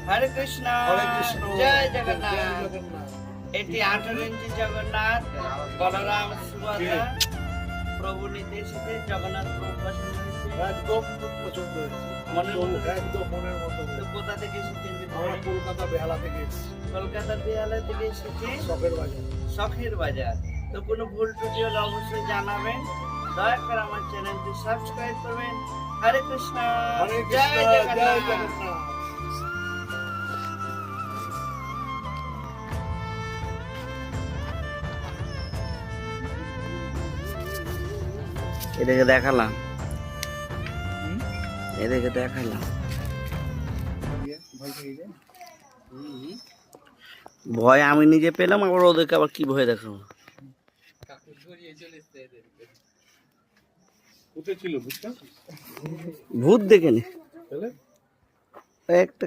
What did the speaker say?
হরে কৃষ্ণ জয় জগন্নাথ। এটি 18 ইঞ্চি জগন্নাথ, বলরাম সুভদ্রা প্রভু নির্দেশিতে জগন্নাথ প্রভু বসন হয়েছে। একদম পছন্দ হয়েছে, মনের মতো একদম মনের মতো। তো কোথা থেকে এসেছেন? আমরা কলকাতা বেহালা থেকে এসেছি, কলকাতার বেহালা থেকে এসেছি, শখের বাজার। শখের বাজার। তো কোনো ভুল ত্রুটি হলে অবশ্যই জানাবেন, দয়া করে আমার চ্যানেলটি সাবস্ক্রাইব করবেন। হরে কৃষ্ণ হরে জয় কৃষ্ণ জয় জগন্নাথ। জগন্নাথ। এদেরকে দেখালাম, এদেরকে দেখালাম। ভয় আমি নিজে পেলাম, আবার ওদেরকে আবার কি ভয় দেখাবো? কোথায় ছিল বুঝতে? ভূত দেখেনি তাহলে একটা